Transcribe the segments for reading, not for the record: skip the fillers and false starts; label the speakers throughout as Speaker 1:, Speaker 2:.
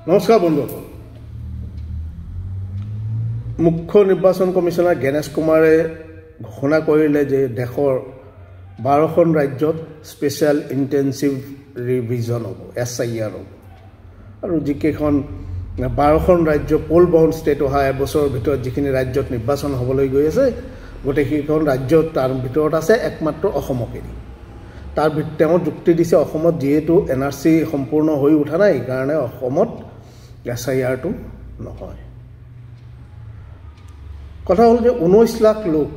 Speaker 1: নমস্কাৰ বন্ধুসকল। মুখ্য নিৰ্বাচন কমিশনাৰ গণেশ কুমাৰে ঘোষণা কৰিলে যে দেশৰ 12খন ৰাজ্যত স্পেচিয়েল ইণ্টেনচিভ ৰিভিজন হ'ব, SIR হ'ব। আৰু যিকেইখন 12খন ৰাজ্য পোল বাউণ্ড ষ্টেট অহা এবছৰৰ ভিতৰত যিখিনি ৰাজ্যত নিৰ্বাচন হ'বলৈ গৈ আছে, গোটেইকেইখন ৰাজ্যত তাৰ ভিতৰত আছে একমাত্ৰ অসমকে। তাৰ তেওঁ যুক্তি দিছে অসমত যিহেতু NRC সম্পূৰ্ণ হৈ উঠা নাই, সেইকাৰণে অসমত SIRটো নহয়। কথা হ'ল যে 19 লাখ লোক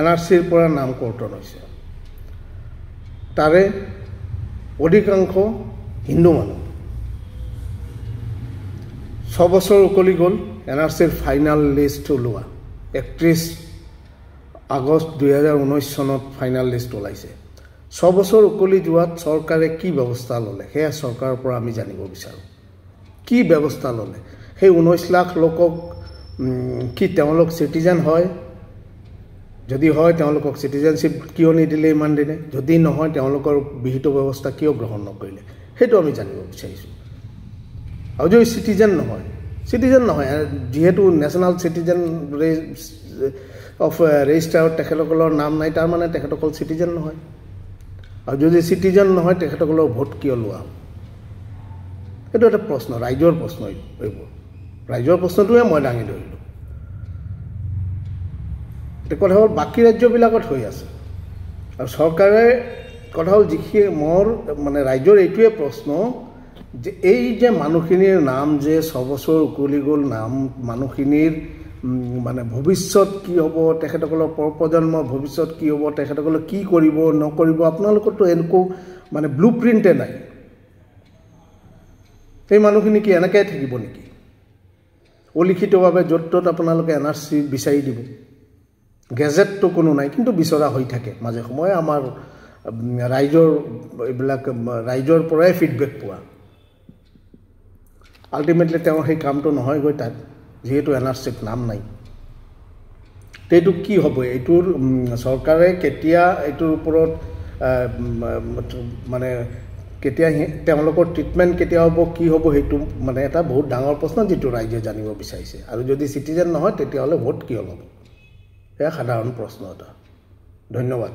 Speaker 1: NRCৰ পৰা নাম কৰ্তন হৈছে, তাৰে অধিকাংশ হিন্দু মানুহ। 6 বছৰ উকলি গ'ল NRCৰ ফাইনেল লিষ্ট ওলোৱা। 31 আগষ্ট 2019 চনত ফাইনেল লিষ্ট ওলাইছে। 6 বছৰ উকলি যোৱাত চৰকাৰে কি ব্যৱস্থা ল'লে সেয়া চৰকাৰৰ পৰা আমি জানিব বিচাৰোঁ। কি ব্যৱস্থা ল'লে? সেই 19 লাখ লোকক কি তেওঁলোক চিটিজেন হয়? যদি হয় তেওঁলোকক চিটিজেনশ্বিপ কিয় নিদিলে ইমান দিনে? যদি নহয় তেওঁলোকৰ বিহিত ব্যৱস্থা কিয় গ্ৰহণ নকৰিলে? সেইটো আমি জানিব বিচাৰিছোঁ। আৰু যদি চিটিজেন নহয় যিহেতু নেশ্যনেল চিটিজেন অফ ৰেজিষ্টাৰত তেখেতসকলৰ নাম নাই, তাৰমানে তেখেতসকল চিটিজেন নহয়। আৰু যদি চিটিজেন নহয় তেখেতসকলৰ ভোট কিয় লোৱা? এইটো এটা প্ৰশ্ন, ৰাইজৰ প্ৰশ্ন। এইবোৰ ৰাইজৰ প্ৰশ্নটোৱে মই দাঙি ধৰিলোঁ। এতিয়া কথা হ'ল বাকী ৰাজ্যবিলাকত হৈ আছে আৰু চৰকাৰে কথা হ'ল যিখিনি মোৰ মানে ৰাইজৰ এইটোৱে প্ৰশ্ন যে এই যে মানুহখিনিৰ নাম যে 6 বছৰ উকলি গ'ল, নাম মানুহখিনিৰ মানে ভৱিষ্যত কি হ'ব, তেখেতসকলৰ প্ৰজন্মৰ ভৱিষ্যত কি হ'ব, তেখেতসকলে কি কৰিব নকৰিব, আপোনালোকৰতো এনেকুৱা মানে ব্লু প্ৰিণ্টে নাই। সেই মানুহখিনি কি এনেকৈ থাকিব নেকি? অলিখিতভাৱে য'ত ত'ত আপোনালোকে NRC বিচাৰি দিব। গেজেটটো কোনো নাই, কিন্তু বিচৰা হৈ থাকে মাজে সময়ে। আমাৰ ৰাইজৰ এইবিলাক ৰাইজৰ পৰাই ফিডবেক পোৱা। আল্টিমেটলি তেওঁৰ সেই কামটো নহয়গৈ তাত, যিহেতু NRCত নাম নাই। এইটো কি হ'ব? এইটোৰ চৰকাৰে কেতিয়া এইটোৰ ওপৰত মানে কেতিয়া তেওঁলোকৰ ট্ৰিটমেণ্ট কেতিয়া হ'ব, কি হ'ব, সেইটো মানে এটা বহুত ডাঙৰ প্ৰশ্ন যিটো ৰাইজে জানিব বিচাৰিছে। আৰু যদি চিটিজেন নহয় তেতিয়াহ'লে ভোট কিয় ল'ব? এয়া সাধাৰণ প্ৰশ্ন এটা। ধন্যবাদ।